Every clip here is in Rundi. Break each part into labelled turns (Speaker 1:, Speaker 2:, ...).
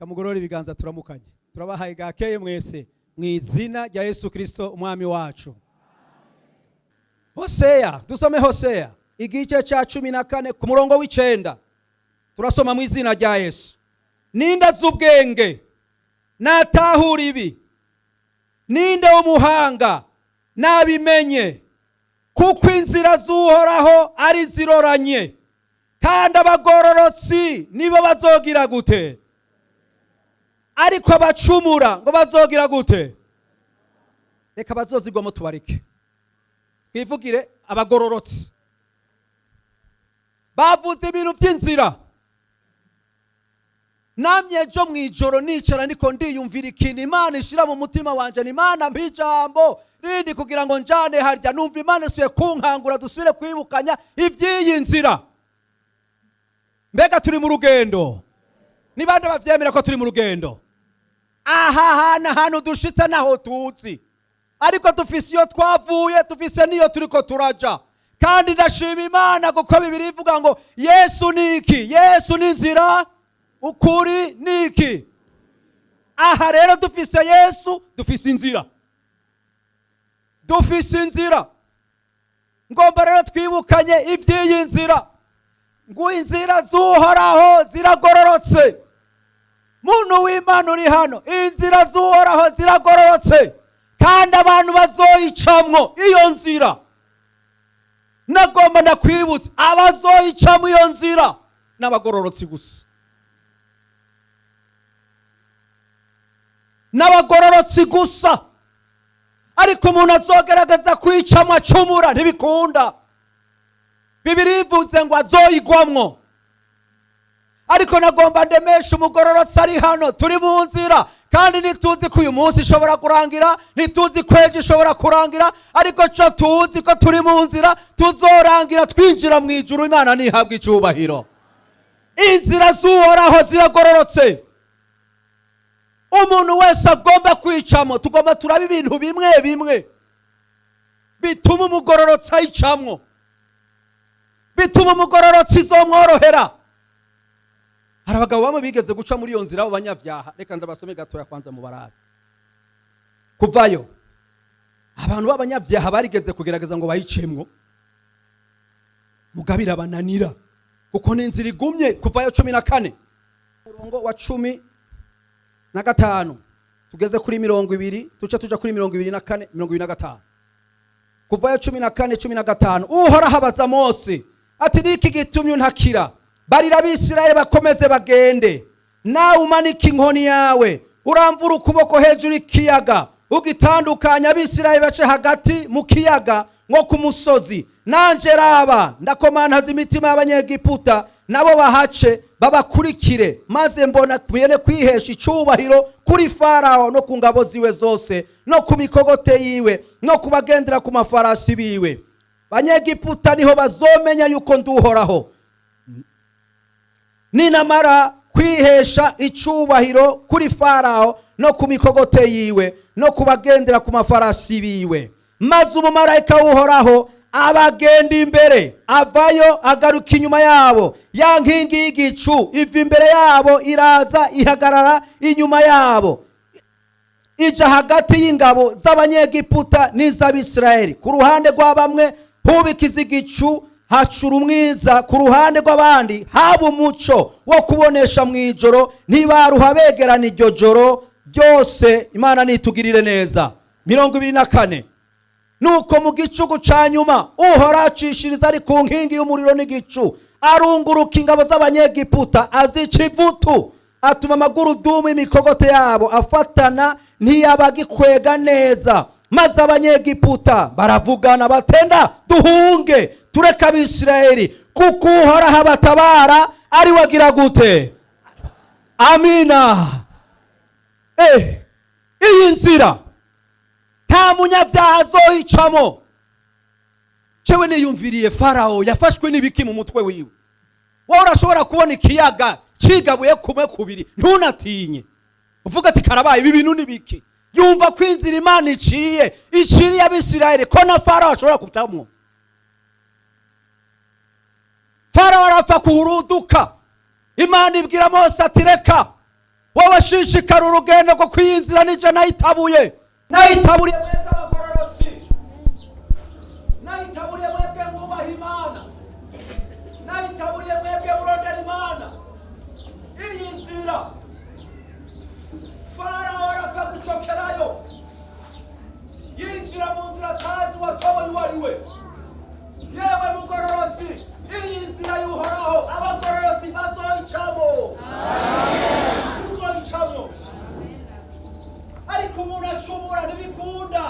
Speaker 1: kamugorora ibiganza turamukanye. Turabahaye gakeye mwese mu izina rya Yesu Kristo umwami wacu. Hosea, dusome Hosea igice cya 14 ku murongo w'9. Turasoma mu izina rya Yesu. Ninde z'ubwenge natahura ibi, ninde w'umuhanga nabimenye, kuko inzira z'Uhoraho ari ziroranye, kandi abagororotsi nibo bazogira gute? Ariko abacumura ngo bazogira gute? Reka bazozigwamo tubareke. Twivugire abagororotsi. Bavuze ibintu by'inzira. Namye ejo mwijoro nicara ndiko ndiyumvira ikintu Imana ishira mu mutima wanje, ni Imana mpijambo rindi kugira ngo njane harya, numva Imana isuye kunkangura dusubire kwibukanya ivy'iyi nzira. Mbega turi mu rugendo? Ni bande bavyemera ko turi mu rugendo? Aha hano dushitse naho tuzi, ariko dufise iyo twavuye, dufise niyo turiko turaja. Kandi ndashima Imana kuko Bibiliya ivuga ngo Yesu niki? Yesu ni nzira, ukuri niki? Aha rero dufise Yesu, dufise inzira. Dufise inzira. Ngomba rero twibukanye ivy'iyi nzira. Ngo inzira z'Uhoraho ziragororotse. Muntu w'Imana uri hano, inzira z'Uhoraho ziragororotse, kandi abantu bazoyicamwo iyo nzira. Nagomba ndakwibutsa, abazoyicamwo iyo nzira n'abagororotsi gusa. N'abagororotsi gusa. Ariko umuntu azogerageza kwicamwa acumura ntibikunda. Bibiliya ivuze ngo azoyigwamwo. Ariko nagomba ndemesha umugororotsi ari hano, turi mu nzira, kandi nituzi ko uyu munsi ishobora kurangira, nituzi ko ejo ishobora kurangira, ariko cyo tuzi ko turi mu nzira tuzorangira twinjira mu ijuru, Imana nihabwa icyubahiro. Inzira z'Uhoraho ziragororotse. Umuntu wese agomba kwicamo, tugomba turaba ibintu bimwe bimwe bituma umugororotsi ayicamwo, bituma umugororotsi izomworohera. Hari abagabo bamwe bigeze guca muri iyo nzira b'abanyabyaha. Reka ndabasome gatoya kwanza mu Barabi. Kuvayo abantu b'abanyabyaha barigeze kugerageza ngo bayicemwo, mugabira bananira kuko ni inzira igumye. Kuvayo 14 murongo wa 15 tugeze kuri 20, tuja kuri 24 25. Kuvayo 14:15 Uhoraho abaza Mose ati niki gitumye ntakira? Barira Abisirayeli bakomeze bagende. Nawe umanika inkoni yawe, uramvura ukuboko hejuru ikiyaga, ugitandukanya Abisirayeli bace hagati mu kiyaga nko ku musozi. Nanje raba ndakomantaza imitima y'Abanyegiputa, nabo bahace babakurikire, maze mbona twene kwihesha icubahiro kuri Farao no ku ngabo ziwe zose, no ku mikogote yiwe, no kubagendera ku mafarasi biwe. Banyegiputa niho bazomenya yuko nduhoraho, ninamara kwihesha icubahiro kuri Farao no ku mikogote yiwe, no kubagendera ku mafarasi biwe. Maze umumarayika w'Uhoraho abagenda imbere, avayo agaruka inyuma yabo. Ya nkingi y'igicu iva imbere yabo, iraza ihagarara inyuma yabo, ija hagati y'ingabo z'Abanyegiputa n'iz'Abisirayeli. Ku ruhande rwa bamwe hubikiza igicu, hacura umwiza, ku ruhande rw'abandi haba umuco wo kubonesha mu ijoro, ntibaruha begerana iryo joro byose. Imana nitugirire neza. 24 Nuko mu gicugu ca nyuma Uhoraho acishiriza ari ku nkingi y'umuriro n'igicu, arunguruka ingabo z'Abanyegiputa, azica ivutu, atuma amagurudumu y'imikogote yabo afatana, ntiyabagikwega neza. Maze Abanyegiputa baravugana batenda, duhunge tureka Abisirayeli, kuko Uhoraho abatabara ari wagira gute? Amina. Iyi nzira nta munyabyaha azoyicamo. Cewe niyumviriye Farao yafashwe n'ibiki mu mutwe wiwe. Wowe urashobora kubona ikiyaga cigabuye kumwe kubiri ntunatinye, uvuga ati karabaye ibi bintu nibiki? Yumva ko inzira Imana iciye Abisirayeli ko na Farao ashobora kutamwo. Farao arapfa kuhuruduka. Imana ibwira Mose ati reka wowe shishikara urugendo rwo kwiyinzira nije nayitaburiye mwebwe abagororotsi, nayitaburiye mwebwe mwubaha Imana, nayitaburiye mwebwe murondera Imana. Iyi nzira Farawo arapfa gucokerayo, yinjira mu nzira atazi uwatoboye uwo ari we. Yewe mugororotsi, iyi nzira y'Uhoraho abagororotsi bazoyicamo, tuzoyicamo. Ariko umuntu acumura ntibikunda.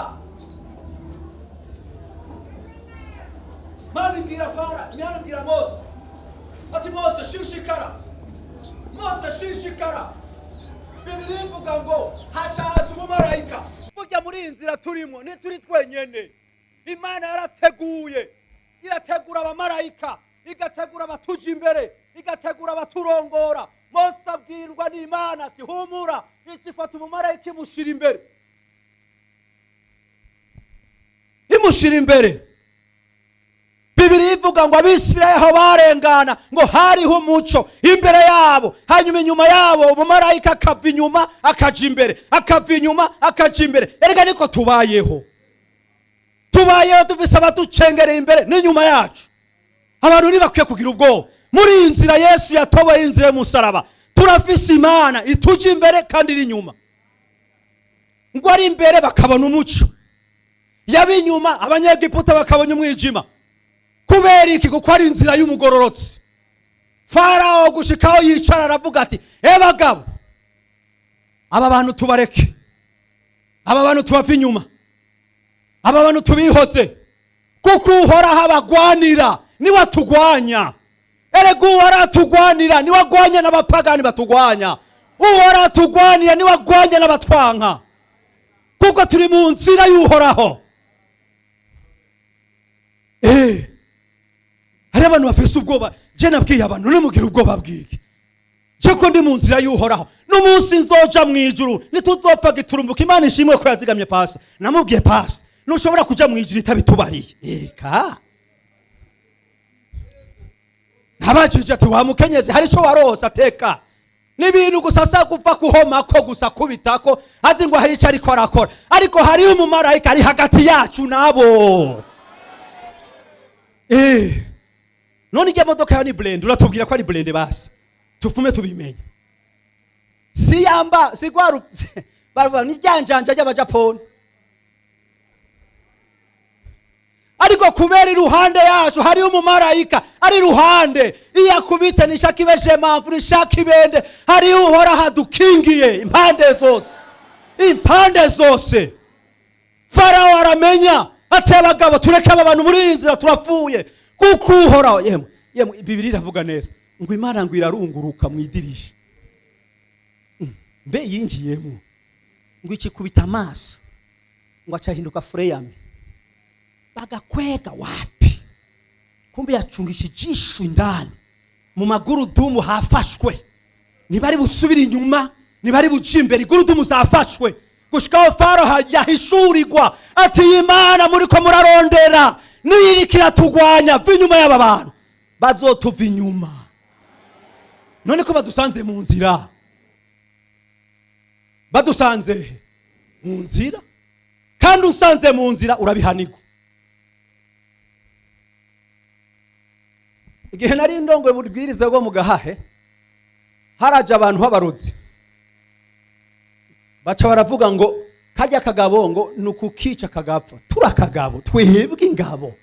Speaker 1: Imana ibwira Mose ati, Mose shishikara, Mose shishikara. Bibiri ivuga ngo hacaza umumarayika. Burya muri iyi nzira turimo ntituri twenyene. Imana yarateguye, irategura abamarayika, igategura abatuja imbere, igategura abaturongora. Mose abwirwa n'Imana ati, humura, ifata umumarayika imushira imbere, imushira imbere. Bibiri ivuga ngo Abisirayeli aho barengana ngo hariho umuco imbere yabo, hanyuma inyuma yabo umumarayika akava inyuma akaja imbere, akava inyuma akaja imbere. Erega niko tubayeho dufise abaducengereye imbere n'inyuma yacu. Abantu ntibakwiye kugira ubwoba. Muri iyi nzira Yesu yatoboye, inzira y'umusaraba, turafise Imana ituja imbere kandi iri inyuma. Ngo ari imbere bakabona umuco, yabi inyuma abanyegiputa bakabona umwijima. Kubera iki? Kuko ari inzira y'umugororotsi. Farawo gushikaho yicara aravuga ati, bagabo, aba bantu tubareke, aba bantu tubava inyuma, aba bantu tubihoze, kuko Uhoraho abagwanira niwe atugwanya. Erega Uhoraho atugwanira niwe agwanya n'abapagani batugwanya. Uhoraho atugwanira niwe agwanya n'abatwanka, kuko turi mu nzira y'Uhoraho. Hari abantu bafise ubwoba. Je nabwiye abantu ntimugira ubwoba bwiki, je ko ndi mu nzira y'Uhoraho. N'umunsi nzoja mu ijuru nituzopfa giturumbuka. Imana ishimwe ko yazigamye pasi. Namubwiye pasi, nushobora kuja mu ijuru itabitubariye. Eka nabajije ati, wa mukenyezi hari ico warosa teka n'ibintu gusa sa gupfa kuhoma ko gusa kubitako azi ngo hari ico ariko arakora. Ariko hari umumarayika ari hagati yacu nabo. None ijya modoka yawe ni blende, uratubwira ko ari blende basi tufume tubimenye. Si yamba si gwaru barwa ni janjanja y'abajaponi. Ariko kubera iruhande yacu hari umumarayika ari iruhande, iyakubite nishaka ibeje mpamvu nishaka ibende, hari Uhoraho adukingiye impande zose. Farawo aramenya ati, abagabo tureke aba bantu muri inzira turapfuye, kuko Uhoraho. Yemwe Bibiri iravuga neza ngo Imana ngo irarunguruka mu idirisha, mbe yinjiyemo ngo ikikubita amaso ngo acahinduka fureyame, bagakwega wapi, kumbe yacungisha ijisho indani mu magurudumu hafashwe. Ntibari busubira inyuma, ntibari buja imbere, igurudumu zafashwe. Gushikaho Farawo yahishurirwa ati, Imana muriko murarondera niyiriko iratugwanya, va inyuma y'aba bantu, bazotuva inyuma. None ko badusanze mu nzira, badusanze mu nzira, kandi usanze mu nzira urabihanirwa. Igihe nari ndongoye buribwirize bwo mu Gahahe, haraje abantu b'abarozi, baca baravuga ngo kajya kagabo ngo nukukica kagapfa. Turakagabo twebwe ingabo.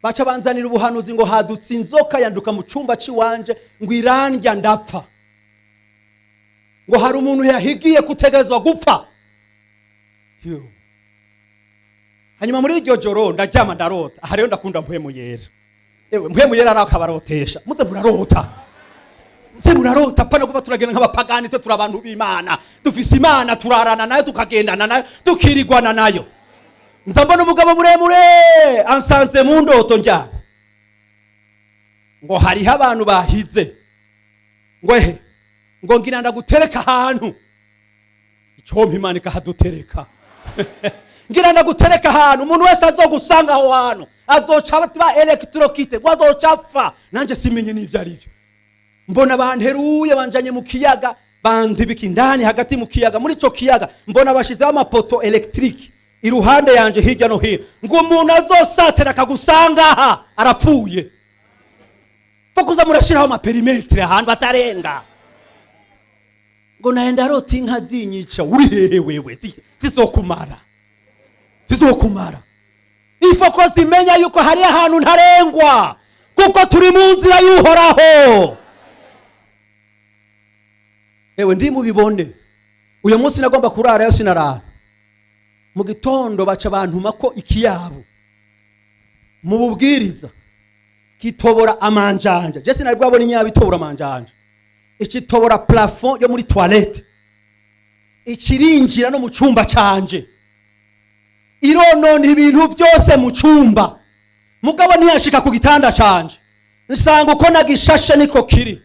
Speaker 1: Baca banzanira ubuhanuzi ngo hadutse inzoka yanduka mu cumba ciwanje ngo irandya ndapfa, ngo hari umuntu yahigiye kutegerezwa gupfa. Hanyuma muri iryo joro ndaryama ndarota. Aha rero ndakunda mpwemu yera. Mpwemu yera arakabarotesha. Muze murarota pana kuva turagenda nk'abapagani, twe turabantu b'Imana, dufise Imana, turarana nayo tukagendana nayo tukirigwana nayo. Nza mbona umugabo muremure ansanze mu ndoto njyana ngo hariho abantu bahize, ngo ngira ndagutereka ahantu. Icyo Imana ikahadutereka. Ngira ndagutereka ahantu umuntu wese azogusanga aho hantu azoca ba electrocute, ngo azoca apfa. Nanje simenye n'ivyo ari byo. mbona banteruye banjanye mu kiyaga bandibika indani hagati mu kiyaga. Muri ico kiyaga mbona bashizeho amapoto electric iruhande yanje hirya no hino, ngo umuntu azosatira akagusanga aha arapfuye. Fokuza murashiraho amaperimetre ahantu batarenga. Ngo naenda roti inka zinyica, uri hehe wewe? Zizokumara. Ifoko zimenya yuko hari ahantu ntarengwa, kuko turi mu nzira y'Uhoraho. Ewe ndi mu bibone, uyu munsi nagomba kurara yo sinarara. Mu gitondo baca bantuma ko ikiyabu mu bubwiriza kitobora amanjanja. Je sinari bwabona inyaba itobora amanjanja. Ikitobora plafond yo muri toilette, ikirinjira no mu cyumba canje, ironona ibintu byose mu cyumba. Mugabo ntiyashika ku gitanda canje, nsanga uko nagishashe niko kiri.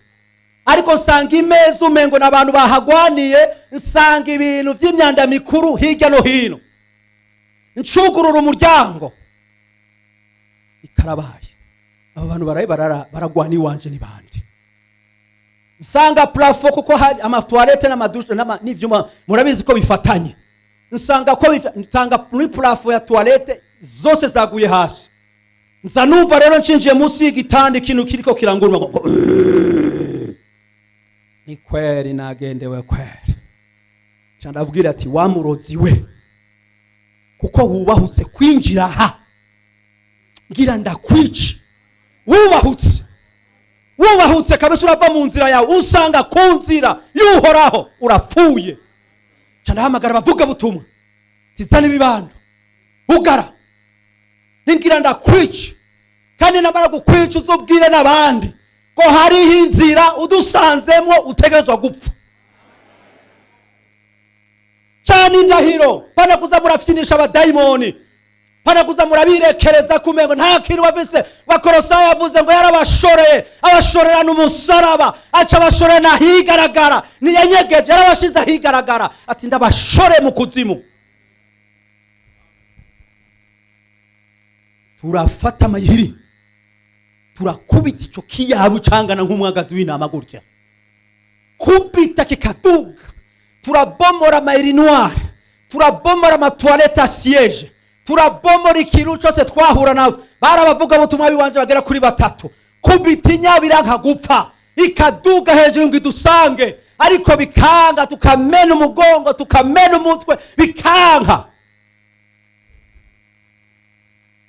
Speaker 1: Ariko nsanga imeza umengo n'abantu bahagwaniye, nsanga ibintu by'imyanda mikuru hirya no hino. Ncugurura umuryango, ikarabaye. Abo bantu baraye baragwani wanje ni bandi. Nsanga plafond kuko hari amatoilette n'amadushe n'ivyuma murabizi ko bifatanye. Nsanga ko nsanga muri plafond ya toilette zose zaguye hasi. Nza numva rero nshinjiye munsi y'igitanda ikintu kiriko kiranguruma ngo ni kweri nagendewe kweri. Chandabwira ati wamurozi we, kuko wubahutse kwinjira aha ngira ndakwica. Wubahutse kabisa urava mu nzira yawe usanga ku nzira y'Uhoraho urapfuye. Cyandahamagara bavuga butumwa tizana ibibando ugara ningira ndakwica, kandi namara gukwica uzobwire n'abandi ko hari inzira udusanzemwo utegerezwa gupfa. Cyane indahiro pana kuza murafyinisha abadayimoni, pana kuza murabirekereza kumengo nta kintu bafise. Bakorosayi yavuze ngo yarabashoreye, abashorerana umusaraba, aca abashorera higaragara, niyanyegeje yarabashize higaragara, ati ndabashore mu kuzimu. Turafata amayiri, turakubita ico kiyabu cangana nk'umwagazi w'intama gutya, kubita kikaduga. Turabomora mayiri noire, turabomora amatoilette à siège, turabomora ikintu cyose twahura nabo. Barabavuga butumwa biwanje bagera kuri 3, kubita inyabira nka gupfa, ikaduga hejuru ngo idusange, ariko bikanga. Tukamena umugongo, tukamena umutwe, bikanga.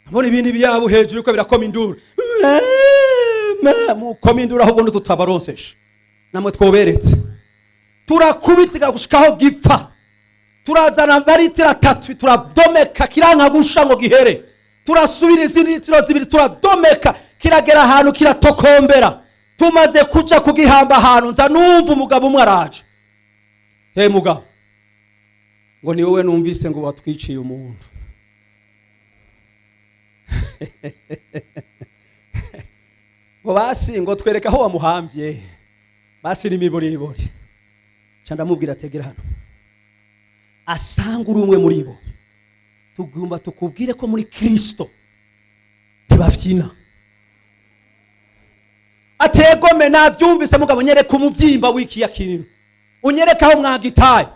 Speaker 1: Mbona ibindi byabu hejuru ko birakoma induru, mukoma induru ahubwo tutabaronsesha. Namwe twoberetse turakubita gushikaho gipfa. Turazana baritira 3, turadomeka kiranka gusha ngo gihere. Turasubira izindi litiro 2, turadomeka kiragera ahantu kiratokombera. Tumaze kuja kugihamba ahantu nza numva umugabo umwe araje. Hey mugabo, ngo ni wowe numvise ngo watwiciye umuntu. Ngo basi ngo twereka aho wamuhambye, basi ni miboribori. Candamubwira tegera hano, asanga uri umwe muri bo. Tugomba tukubwire ko muri Kristo ntibafyina. Ategome navyumvise mugabo, nyereka umuvyimba w'ikiya kintu, unyereka aho mwagitaye,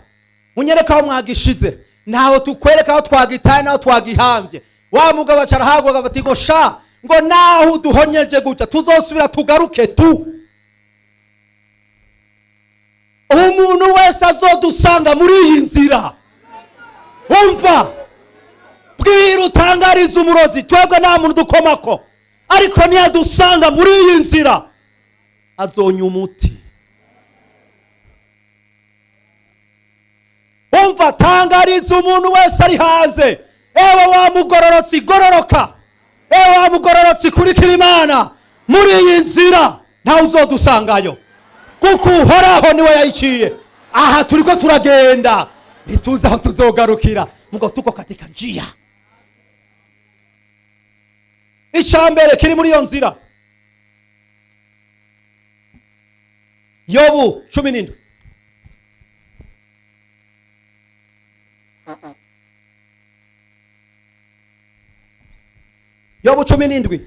Speaker 1: unyereka aho mwagishize. Naho tukwereka aho twagitaye naho twagihambye. Wa mugabo acarahagwa gafati ngo sha ngo naho duhonyeje gutya tuzosubira tugaruke tu. Umuntu wese azodusanga muri iyi nzira, umva bwira utangariza umurozi, twebwe nta muntu dukomako, ariko niyadusanga muri iyi nzira azonya umuti. Umva tangariza umuntu wese ari hanze, ewe wa mugororotsi gororoka, ewe wa mugororotsi kurikira Imana, muri iyi nzira nta uzodusangayo, kuko Uhoraho niwe yayiciye. Aha turiko turagenda ntituzi aho tuzogarukira, mugo tuko katika njia. Icambere kiri muri iyo nzira, Yobu 17. Yobu 17.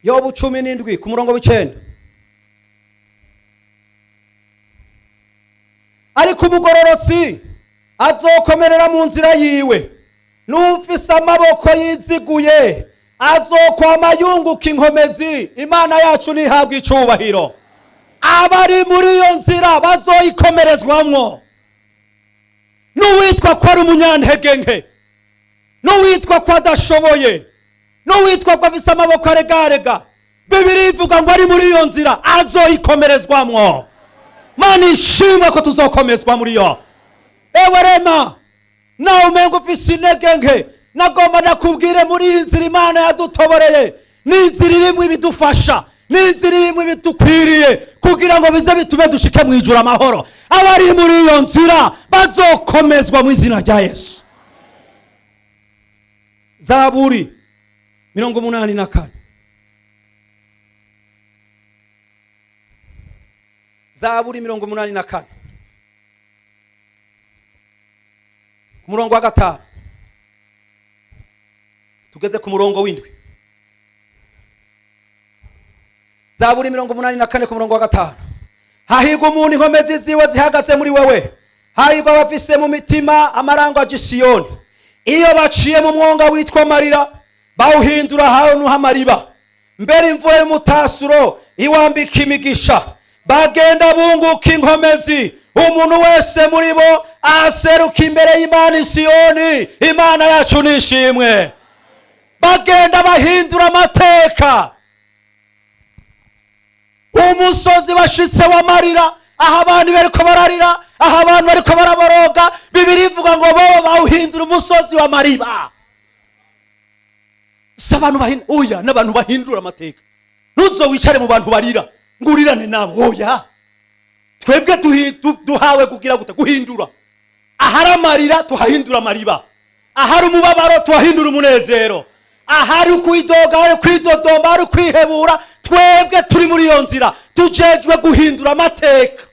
Speaker 1: Yobu 17 ku murongo w'icenda. Ariko umugororotsi azokomerera mu nzira yiwe, n'ufise amaboko yiziguye azokwama yunguka inkomezi. Imana yacu nihabwa icubahiro. Abari muri iyo nzira bazoyikomerezwamwo. N'uwitwa ko ari umunyantege nke, n'uwitwa ko adashoboye, n'uwitwa ko afise amaboko aregarega, Bibiri ivuga ngo ari muri iyo nzira azoyikomerezwamwo. Mana ishimwe ko tuzokomezwa muri yo. Ewe rema, nawe umengo ufise intege nke, nagomba nakubwire muri iyi nzira Imana yadutoboreye n'inzira irimwo ibidufasha, n'inzira irimwo ibidukwiriye kugira ngo bize bitume dushike mu ijuru amahoro. Abari muri iyo nzira bazokomezwa mu izina rya Yesu. Zaburi 84. Zaburi 84 ku murongo wa 5 tugeze ku murongo w'indwi. Zaburi 84 ku murongo wa 5. Hahirwa umuntu inkomezi ziwe zihagaze muri wewe, hahirwa abafise mu mitima amarango ya Siyoni. Iyo baciye mu mwonga witwa marira, bawuhindura ahantu h'amariba. Mbere imvura y'umutasuro iwambika imigisha, bagenda bunguka inkomezi. Umuntu wese muri bo aseruka imbere y'Imana Siyoni. Imana yacu nishimwe. Bagenda bahindura amateka. Umusozi bashitse w'amarira, aho abantu bariko bararira, aho abantu bariko baraboroga. Bibiri ivuga ngo bo bawuhindura umusozi w'amariba. Sabantu bahindura, n'abantu bahindura amateka. Nuzo wicare mu bantu barira ngurirane nabo. Oya, twebwe duhawe kugira gute? Guhindura. Ahari amarira tuhahindura amariba, ahari umubabaro tuhahindura umunezero, ahari ukwidoga, ahari kwidodomba, ahari kwihebura. Twebwe turi muri iyo nzira tujejwe guhindura amateka.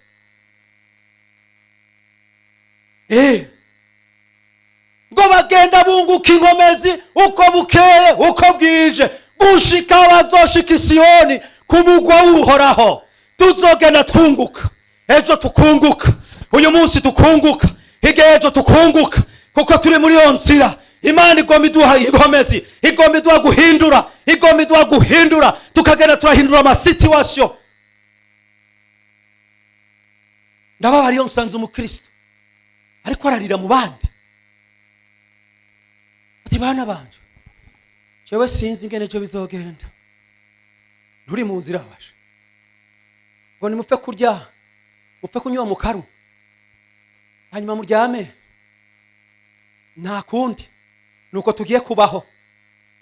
Speaker 1: Ngo bagenda bunguka inkomezi uko bukeye uko bwije, gushika bazoshika Siyoni ku mugwa w'Uhoraho. Tuzogenda twunguka, ejo tukunguka, uyu munsi tukunguka, hirya ejo tukunguka, kuko turi muri iyo nzira. Imana igomba iduha inkomezi, igomba iduha guhindura, igomba iduha guhindura, tukagenda turahindura amasituwasiyo. Ndababara iyo nsanze umukristo ariko ararira mu bandi. Ati bana banje, jewe sinzi ingene ejo bizogenda. Nturi mu nzira basha, ngo nimupfe kurya, mupfe kunywa mu karu, hanyuma muryame, nta kundi nuko tugiye kubaho.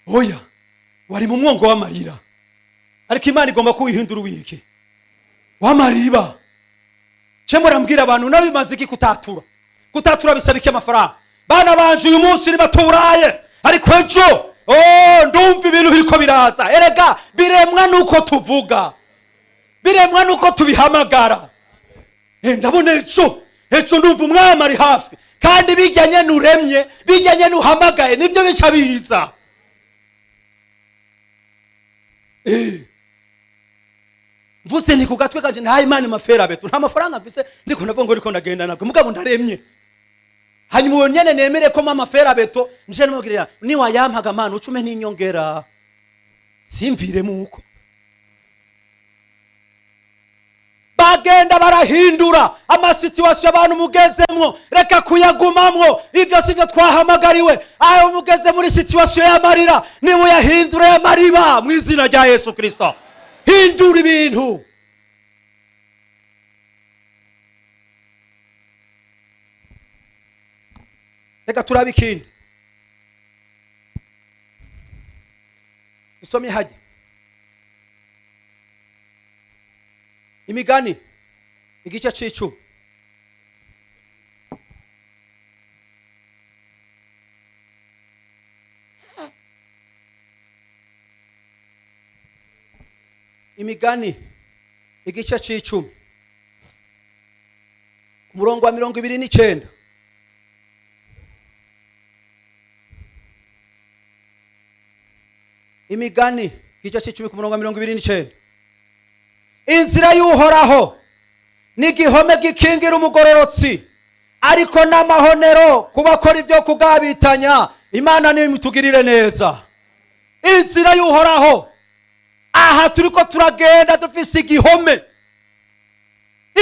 Speaker 1: Oya, wari mu mwongo w'amarira, ariko Imana igomba kuwihindura wiki w'amariba. Cemora mbwira abantu nawe bimaze iki kutatura? Kutatura bisaba iki amafaranga? Bana banje uyu munsi ni baturaye, ariko ejo ndumva ibintu biriko biraza. Erega biremwa nuko tuvuga, biremwa nuko tubihamagara. Ndabona ejo ndumva umwami ari hafi, kandi bijyanye n'uremye, bijyanye n'uhamagaye, nibyo bica biza. Mvutse ni kugatwe kanje nta Imana mafera betu, nta mafaranga mfise, ndiko navuga ngo ariko ndagenda nabwo mugabo ndaremye. Hanyuma uwo nyene nemere ko mama fera beto nje n'umugirira ni wayampaga Mana ucume n'inyongera simvire muko. Bagenda barahindura amasituwasiyo abantu mugezemwo, reka kuyagumamwo. Ivyo sivyo twahamagariwe. Ayo mugeze muri situwasiyo y'amarira, nimuyahindure amariba mu izina rya Yesu Kristo. Hindura ibintu. Reka turabe ikindi. Usome haje Imigani igice c'10. Imigani igice c'10 ku murongo wa 29. Imigani igice c'icumi ku murongo wa 29. Inzira y'Uhoraho ni igihome gikingira umugororotsi, ariko n'amahonero kubakora ibyo kugabitanya. Imana nimutugirire neza. Inzira y'Uhoraho, aha turiko turagenda dufise igihome,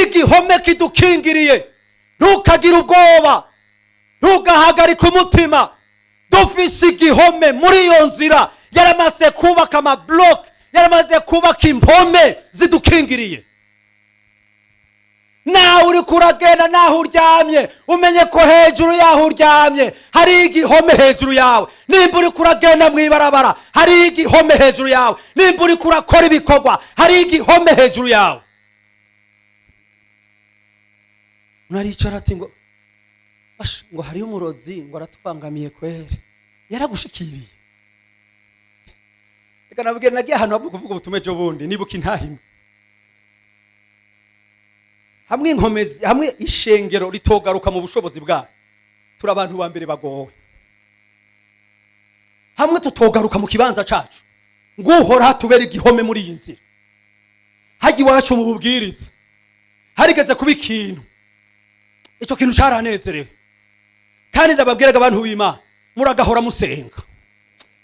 Speaker 1: igihome kidukingiriye. Ntukagira ubwoba, ntugahagarika umutima. Dufise igihome muri iyo nzira. Yaramaze kubaka amabloke, yaramaze kubaka impome zidukingiriye. Nawe uri kuragenda, naho uryamye, umenye ko hejuru yaho uryamye hari igihome hejuru yawe. Nimba uri kuragenda mwibarabara, hari igihome hejuru yawe. Nimba uri kurakora ibikorwa, hari igihome hejuru yawe. Unaricara ati ngo hari umurozi ngo aratubangamiye kwere, yaragushikiriye. Reka nabwira nagiye ahantu havuga kuvuga ubutumwa ejo bundi, nibuka intahimwe. Hamwe inkomezi, hamwe ishengero ritogaruka mu bushobozi bwayo, turi abantu ba mbere bagowe. Hamwe tutogaruka mu kibanza cacu, nguhora hatubera igihome muri iyi nzira. Haji iwacu mu bubwiriza harigeze kuba ikintu, ico kintu caranezerewe. Kandi ndababwiraga abantu b'Imana, muragahora musenga,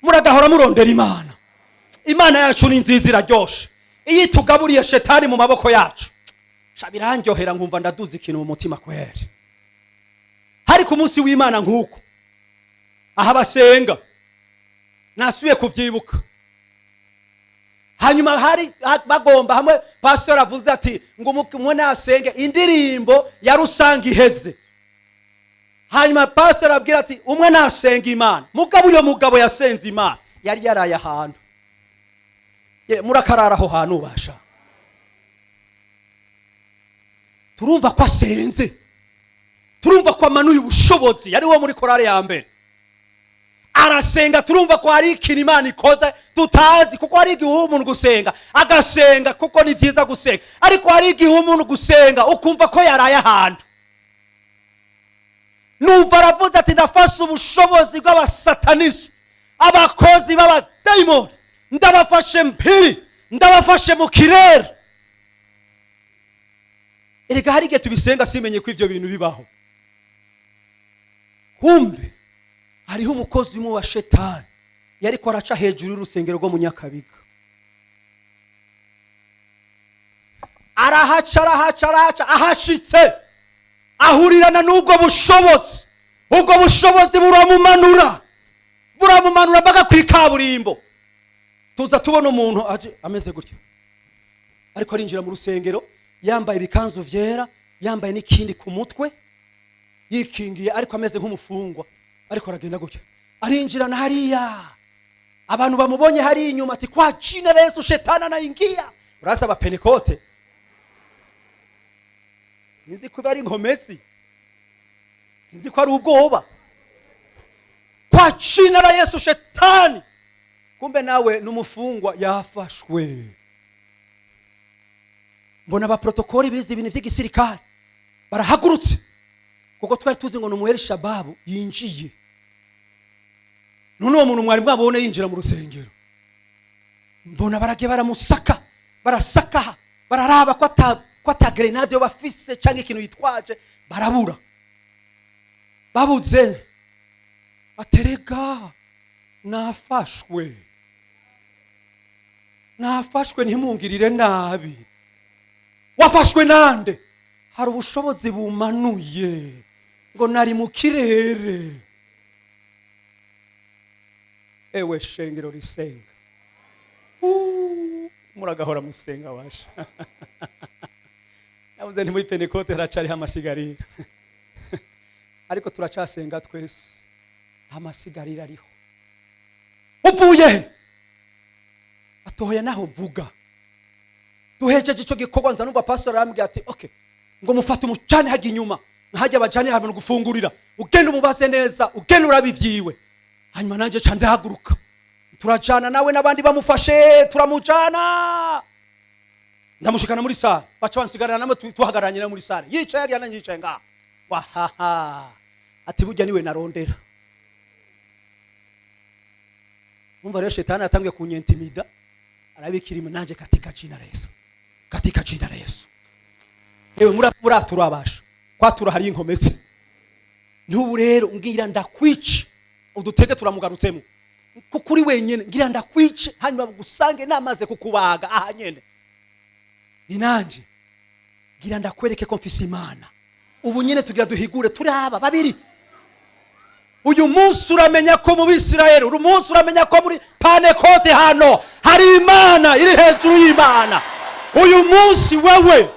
Speaker 1: muragahora murondera Imana. Imana yacu ni nziza, iraryoshe. Iyi tugaburiye shetani mu maboko yacu, shabiranjohera ngumva ndaduza ikintu mu mutima kwere. Hari ku munsi w'Imana nk'uko aha basenga, nasubiye kuvyibuka. Hanyuma hari bagomba hamwe, pastor avuze ati ngo umwe nasenge indirimbo ya Rusanga iheze. Hanyuma pastor abwira ati umwe nasenga Imana. Mugabo uyo mugabo yasenze Imana yari yaraye ahantu, murakarara aho hantu ubasha. Turumva ko asenze, turumva ko amanuye ubushobozi. Yari wo muri korale ya mbere arasenga, turumva ko hari ikintu Imana ikoze tutazi. Kuko hari igihe umuntu gusenga agasenga kuko ni vyiza gusenga, ariko hari igihe umuntu gusenga ukumva ko yaraye ahantu. Numva aravuze ati ndafashe ubushobozi bw'abasataniste, abakozi b'abadayimoni, ndabafashe mpiri, ndabafashe mu kirere. Erega hari igihe tubisenga simenye ko ivyo bintu bibaho. Kumbe hariho umukozi mu wa shetani yariko araca hejuru y'urusengero rwo mu Nyakabiga. Arahaca ahashitse, ahurirana n'ubwo bushobozi. Ubwo bushobozi buramumanura mpaka kwikaburimbo. Tuza tubona umuntu aje ameze gutyo, ariko arinjira mu rusengero yambaye ibikanzu vyera, yambaye n'ikindi ku mutwe, yikingiye, ariko ameze nk'umufungwa. Ariko aragenda gutyo, arinjirana hariya. Abantu bamubonye hari inyuma ati kwa jina la Yesu shetani anaingia. Urasa ba Pentecote, sinzi ko bari inkomezi, sinzi ko ari ubwoba. Kwa jina la Yesu shetani. Kumbe nawe n'umufungwa yafashwe. Mbona ba protokoli bizi ibintu vy'igisirikare barahagurutse, kuko twari tuzi ngo n'umuheri shababu yinjiye. None uwo muntu mwari mwabone yinjira mu rusengero, mbona barage baramusaka, barasaka, bararaba ko ata grenade yo bafise cyangwa ikintu yitwaje, barabura. Babuze aterega nafashwe ntimungirire nabi. Wafashwe nande? Hari ubushobozi bumanuye ngo nari mu kirere. Ewe shengero risenga, muragahora musenga washa. Navuze nti muri Pentecote haracari amasigarira, ariko turacasenga twese, amasigarira ariho. Uvuye atohoye naho vuga. Duhejeje ico gikorwa, nza numva pastor arambwira ati okay, ngo mufate umucane hagiye inyuma, nahajya abajane abantu gufungurira, ugenda umubaze neza, ugenda urabivyiwe. Hanyuma nanje ca ndahaguruka, turajana nawe n'abandi bamufashe, turamujana, ndamushikana muri sale. Baca bansigarana namwe tuhagaranye muri sale, yicaye yari yanyicaye ngaho. Wahaha, ati burya niwe narondera. Umva rero shetani atangiye kunyentimida, arabikirimo nanje katika jina la Yesu, katika jina la Yesu. Ewe muraturabasha kwatura hari inkometse. N'ubu rero ngira ndakwice udutege turamugarutsemo kuri wenyene, ngira ndakwice hanyuma gusange namaze kukubaga aha nyene. Ni nanje ngira ndakwereke ko mfise Imana. Ubu nyene tugira duhigure turi aba babiri. Uyu munsi uramenya ko mu Bisirayeli, uyu munsi uramenya ko muri Pentekote hano hari Imana iri hejuru y'Imana. Uyu munsi wewe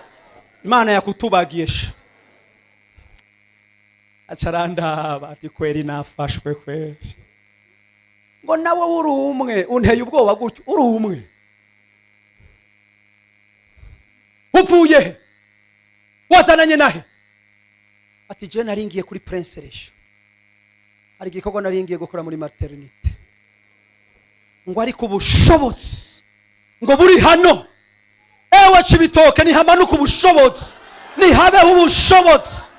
Speaker 1: Imana yakutubagisha. Acaranda bati kweri nafashwe kweri. Ngo nawe uri umwe unteye ubwoba gutyo, uri umwe. Uvuye wazananye nahe? Ati je naringiye kuri Prince Resha. Ari gikorwa naringiye gukora muri maternité. Ngo ari ku bushobozi ngo buri hano. Ewe Cibitoke ni hamanuka ubushobozi, ni habeho ubushobozi.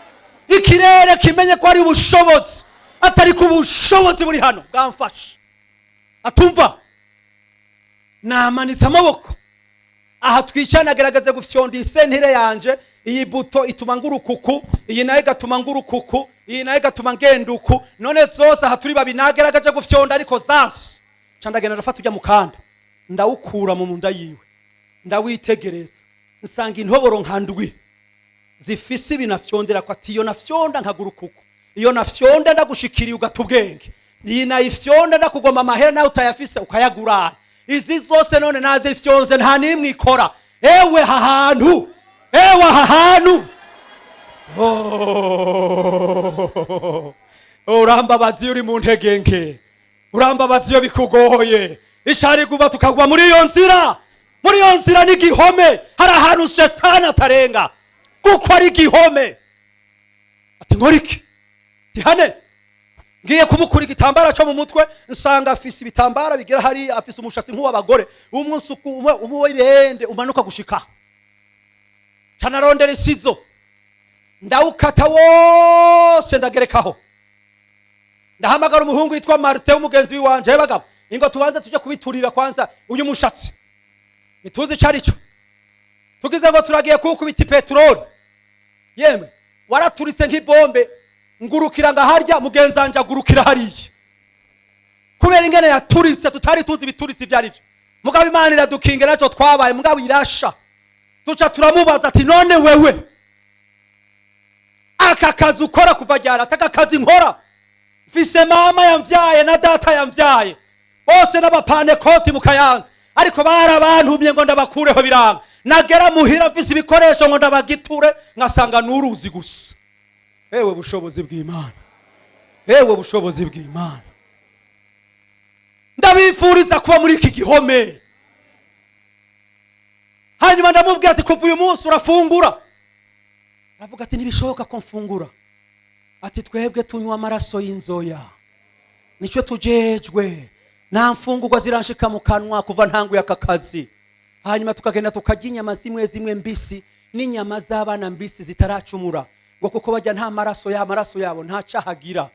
Speaker 1: Ikirere kimenye ko ari ubushobozi, atari ku bushobozi buri hano bwamfashe. Atumva namanitse amaboko aha twicana agerageze gufyonda isentire yanje. Iyi buto ituma ngurukuku, iyi naye gatuma ngurukuku, iyi naye gatuma ngenduku. None zose aha turi babi nageragaje gufyonda ariko zasi candagenda rafata ujya mukanda ndawukura mu munda yiwe, ndawitegereza nsanga intoboro nkandwi zifise binafyondera ko atiyo nafyonda nkagurukuku, iyo nafyonda ndagushikiriye ugatubwenge, iyi nayifyonda ndakugoma amahera nawe utayafise ukayagurana. Izi zose none nazifyonze nta nimwe ikora. Ewe hahantu, ewe hahantu. Urambabazi uri mu ntegenke, urambabazi iyo bikugoye. Ishari kuba tukagwa muri iyo nzira, muri iyo nzira ni gihome. Hari ahantu Shetani atarenga kuko ari gihome. Ati ngoriki tihane ngiye kumukura igitambara cyo mu mutwe, nsanga afise ibitambara bigera hari, afise umushatsi nk'uw'abagore. Umunsi umwe irende umanuka gushika canarondera isizo, ndawukata wose ndagerekaho. Ndahamagara umuhungu yitwa Martin umugenzi wanje. He bagabo ingo tubanze tuje kubiturira kwanza uyu mushatsi nituzi carico. Tugize ngo turagiye kukubita petrol, yemwe waraturitse nk'ibombe. Ngurukira ngaharya mugenzanje agurukira hariye kubera ingene yaturitse, tutari tuzi bituritse ibyari byo. Mugabo Imana iradukinge naco twabaye, mugabo irasha. Tuca turamubaza ati none wewe aka kazi ukora kuva ryara? Taka kazi nkora mfise mama yamvyaye na data yamvyaye bose n'abapanekoti mu Kayanza, ariko barabantumye ngo ndabakureho biranga. Nagera muhira mfise ibikoresho ngo ndabagiture ngasanga nuruzi gusa. Ewe bushobozi bw'Imana, ewe bushobozi bw'Imana. Ndabifuriza kuba muri iki gihome. Hanyuma ndamubwira ati kuva uyu munsi urafungura. Aravuga ati nibishoboka ko mfungura. Ati twebwe tunywa amaraso y'inzoya, nicyo tujejwe. Nta mfungurwa ziranshika mu kanwa kuva ntangu y'aka kazi. Hanyuma tukagenda tukarya inyama zimwe zimwe mbisi n'inyama z'abana mbisi zitaracumura, ngo kuko bajya nta maraso yabo nta cahagira.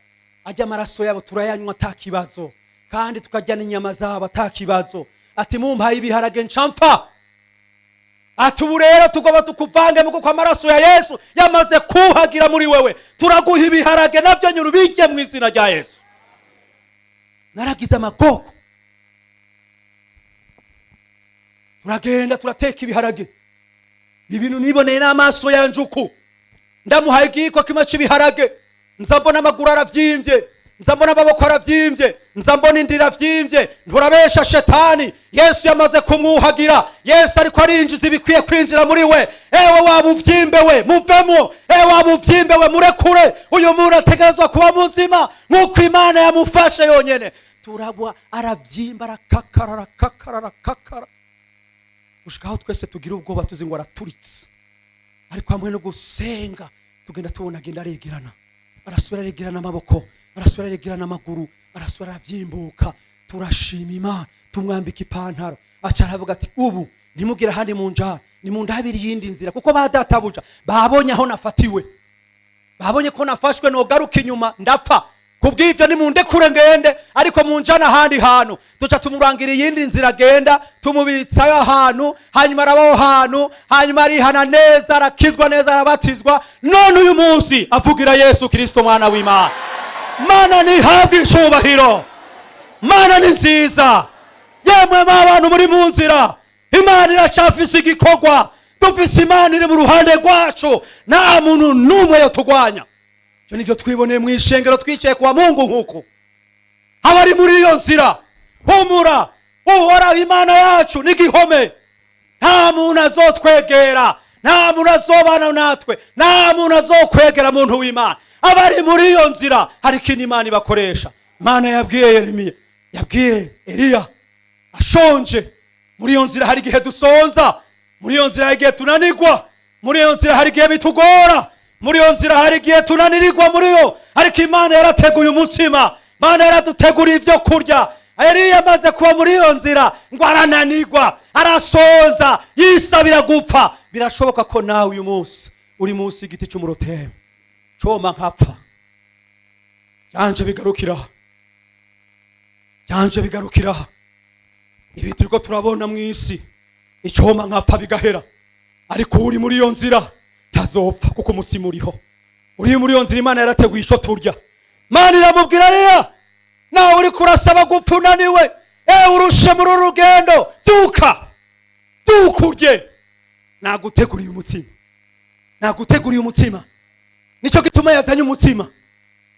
Speaker 1: Ajya amaraso yabo turayanywa atakibazo, kandi tukarya n'inyama zabo atakibazo. Ati mumpaye ibiharage ncamfa. Ati ubu rero tugoba tukuvange mu kuko amaraso ya Yesu yamaze kuhagira muri wewe. Turaguha ibiharage navyo nyuru bijye mu izina rya Yesu. Naragize amagoko, turagenda turateka ibiharage. Ibintu niboneye n'amaso yanje uku. Ndamuhaye igiko kimwe cy'ibiharage, nzambona amaguru aravyimbye, nzambona amaboko aravyimbye, nzambona indira aravyimbye. Nturabesha Shetani, Yesu yamaze kumwuhagira. Yesu ariko arinjiza ibikwiye kwinjira muri we. Ewe wabuvyimbe we muvemo, ewe wabuvyimbe we murekure. Uyu muntu ategerezwa kuba muzima nk'uko Imana yamufashe yonyene. Turabwa aravyimba, arakakara gushikaho twese tugira ubwoba tuzi ngo araturitse. Ariko hamwe no gusenga tugenda tubona agenda aregerana, arasubira aregerana amaboko, arasubira aregerana amaguru, arasubira avyimbuka. Turashima Imana, tumwambika ipantaro. Aca aravuga ati ubu ntimugira handi mu njana, ni mu ndabiri yindi nzira, kuko badatabuja babonye aho nafatiwe, babonye ko nafashwe no garuka inyuma ndapfa. kubw'ibyo nimundekure ngende, ariko munjana ahandi hantu. Duca tumurangira iyindi nzira agenda, tumubitsayo ahantu, hanyuma arabaho hantu, hanyuma arihana neza, arakizwa neza, arabatizwa. None uyu munsi avugira Yesu Kristo mwana w'Imana. Mana nihabwe icubahiro, Mana ni nziza. Yemwe abantu muri mu nzira, Imana iracafise igikorwa. Dufise Imana iri mu ruhande rwacu, nta muntu n'umwe yotugwanya. Cyo nivyo twiboneye mu ishengero twicaye kwa Mungu nkuko. Abari muri iyo nzira, humura, uhoraho Imana yacu n'igihome. Nta muntu azotwegera, nta muntu azobana natwe, nta muntu azokwegera muntu w'Imana. Abari muri iyo nzira hari ikintu Imana ibakoresha. Imana yabwiye Yeremiya, yabwiye Eliya ashonje. Muri iyo nzira hari igihe dusonza, muri iyo nzira hari igihe tunanirwa, muri iyo nzira hari igihe bitugora, muri iyo nzira hari igihe tunanirirwa muri yo. Ariko Imana yarateguye umutsima, Imana yaraduteguriye ibyo kurya. Eliya amaze kuba muri iyo nzira ngo arananirwa, arasonza, yisabira gupfa. Birashoboka ko nawe uyu munsi uri munsi y'igiti cy'umurotemu, coma nkapfa. Yanje bigarukira, ibi turiko turabona mu isi, icoma nkapfa bigahera. Ariko uri muri iyo nzira ntazopfa, kuko umutsima uriho. Uri muri iyo nzira Imana yarateguye ico turya. Imana iramubwira Eliya, nawe uri kurasaba gupfa unaniwe, urushe muri urugendo, byuka urye. Naguteguriye umutsima, nico gituma yazanye umutsima.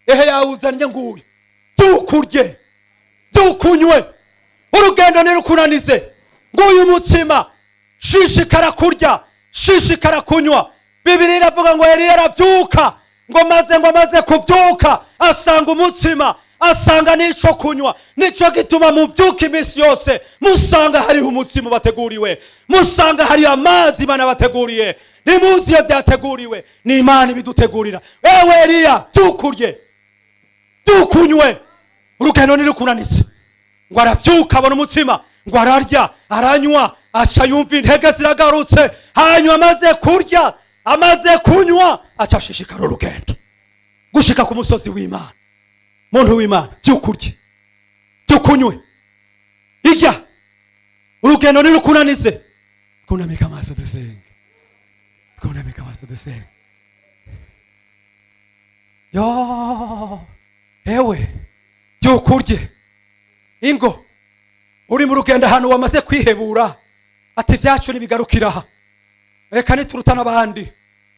Speaker 1: Yawuzanye nguyu, byuka urye, byuka unywe. Urugendo nirukunanize, nguyu umutsima, shishikara kurya, shishikara kunywa. Bibiliya iravuga ngo Eliya aravyuka, ngo amaze kuvyuka asanga umutsima, asanga n'ico kunywa. Nico gituma muvyuka iminsi yose musanga hariho umutsima bateguriwe, musanga hari amazi Imana bateguriye. Nimuzi iyo byateguriwe, ni Imana ibidutegurira. Wewe Eliya, byuka urye, byuka unywe. Urugendo nirukunanize, ngo aravyuka abona umutsima, ngo ararya, aranywa, aca yumva intege ziragarutse. Hanyuma amaze kurya, amaze kunywa, aca shishikara urugendo gushika ku musozi w'Imana. Muntu w'Imana, byuka urye, byuka unywe, irya. Urugendo nirukunanize. Twunamike amaso dusenge, yo ewe byuka urye. Ingo uri mu rugendo ahantu wamaze kwihebura, ati vyacu nibigarukira aha, reka niturutana abandi,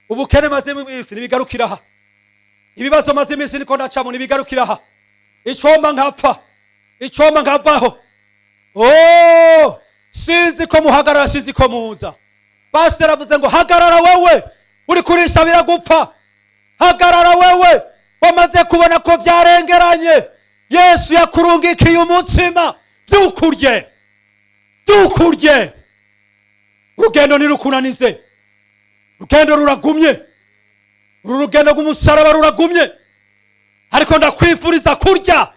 Speaker 1: ubukene maze iminsi nibigarukira aha, ibibazo maze iminsi niko ndacamo nibigarukira aha, icoma nkapfa, icoma nkavaho. Sinzi ko muhagarara, sinzi ko muza. Pastor avuze ngo hagarara wewe uri kurisabira gupfa, hagarara wewe wamaze kubona ko vyarengeranye. Yesu yakurungikiye umutsima, byuka urye. Urugendo nirukunanize, urugendo ruragumye, urugendo rw'umusaraba ruragumye. Ariko ndakwifuriza kurya.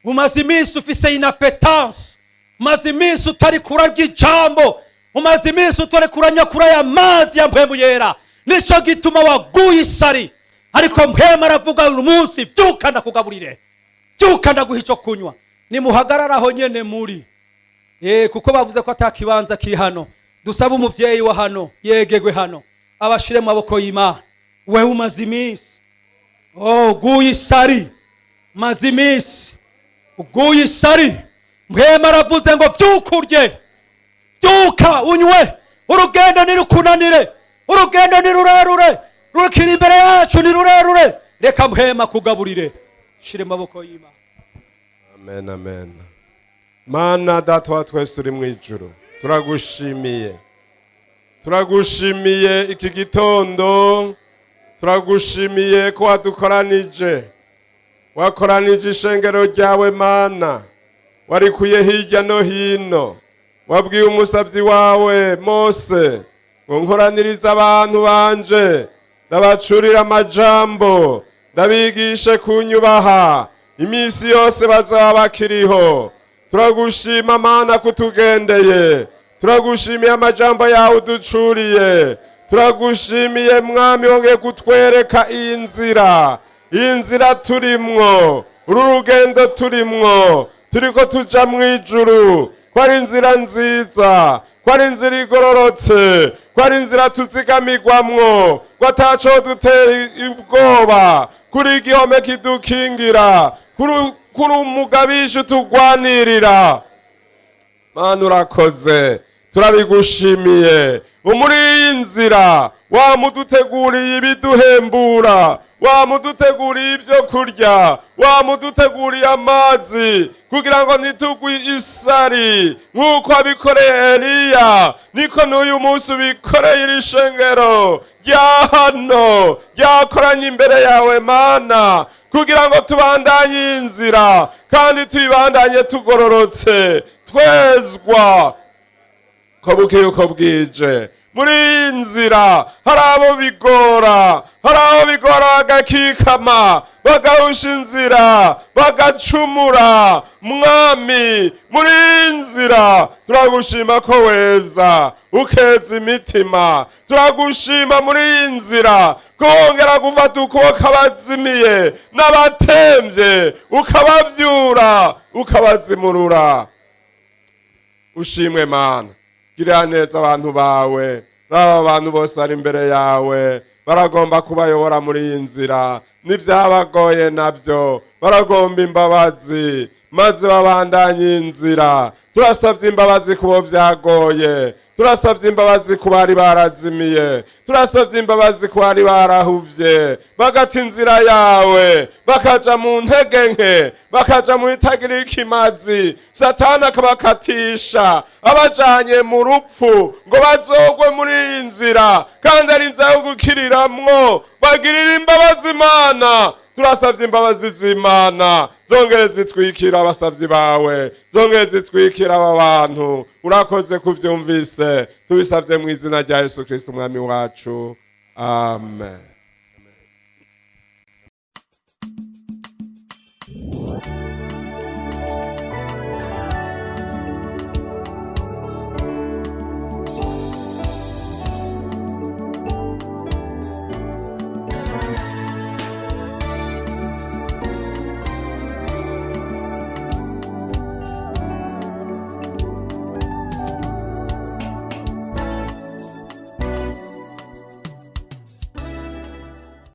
Speaker 1: Umaze iminsi ufise inapetanse, umaze iminsi utari kurarya ijambo, umaze iminsi utari kuranya kuraya amazi ya mpwemu yera. Nico gituma waguye isari. Ariko mpwemu aravuga uyu munsi, byuka ndakugaburire, byuka ndaguha ico kunywa. Nimuhagarara aho nyene muri, kuko bavuze ko atakibanza kiri hano. Dusaba umuvyeyi wa hano yegegwe hano, abashire mu maboko y'Imana. Wewe umaze iminsi uguye isari, umaze iminsi uguye isari. Mpwemu aravuze ngo byuka urye, byuka unywe. Urugendo nirukunanire, urugendo ni rurerure, rukiri imbere yacu ni rurerure. Reka Mpwemu akugaburire, shire mu maboko y'Imana.
Speaker 2: Amen, amen. Mana Data wa twese uri mu ijuru, turagushimiye iki gitondo, turagushimiye ko wakoranije ishengero ryawe Mana, warikuye hirya no hino. Wabwiye umusavyi wawe Mose ngo nkoraniriza abantu banje, ndabacurira amajambo, ndabigishe kunyubaha, imisi yose bazaba bakiriho. Turagushima Mana kutugendeye, turagushimiye amajambo yawe uducuriye, turagushimiye Mwami wongeye kutwereka iyi nzira. iyi nzira turimwo, uru rugendo turimwo, turiko tuja mw'ijuru, ko ari inzira nziza, ko ari inzira igororotse, ko ari inzira tuzigamigwamwo, ko ataco dutera ubwoba, kuri igihome kidukingira, kuri umugabisha utugwanirira. Mana urakoze, turabigushimiye. Muri iyi nzira wamuduteguriye ibiduhembura, wamuduteguriye ibyo kurya, wamuduteguriye amazi, kugira ngo ntitugwe isari nk'uko abikoreye Eliya, niko n'uyu munsi ubikoreye iri shengero rya hano ryakoranye imbere yawe Mana, kugira ngo tubandanye inzira kandi tuyibandanye tugororotse, twezwa ko bukeye uko bwije. Muri iyi nzira hari abo bigora, bagakikama, bagahusha inzira, bagacumura. Mwami, muri iyi nzira turagushima ko weza ukeza imitima, turagushima muri iyi nzira ko wongera gufata ukuboko abazimiye n'abatemvye, ukabavyura, ukabazimurura. Ushimwe Mana, girira neza abantu bawe, n'aba bantu bose ari imbere yawe, baragomba kubayobora muri iyi nzira, n'ivyabagoye navyo baragomba imbabazi, maze babandanye inzira. Turasavye imbabazi kubo vyagoye, turasavye imbabazi ku bari barazimiye, turasavye imbabazi ku bari barahuvye, bagata inzira yawe, bakaja mu ntege nke, bakaja mu itagira ikimazi. Satani akabakatisha, abajanye mu rupfu ngo bazogwe muri iyi nzira, kandi ari inzira yo gukiriramwo. Bagirira imbabazi Mana, turasavye imbabazi z'Imana, zongere zitwikira abasavyi bawe, zongere zitwikira aba bantu. Urakoze kuvyumvise, tubisavye mu izina rya Yesu Kristo umwami wacu, amen.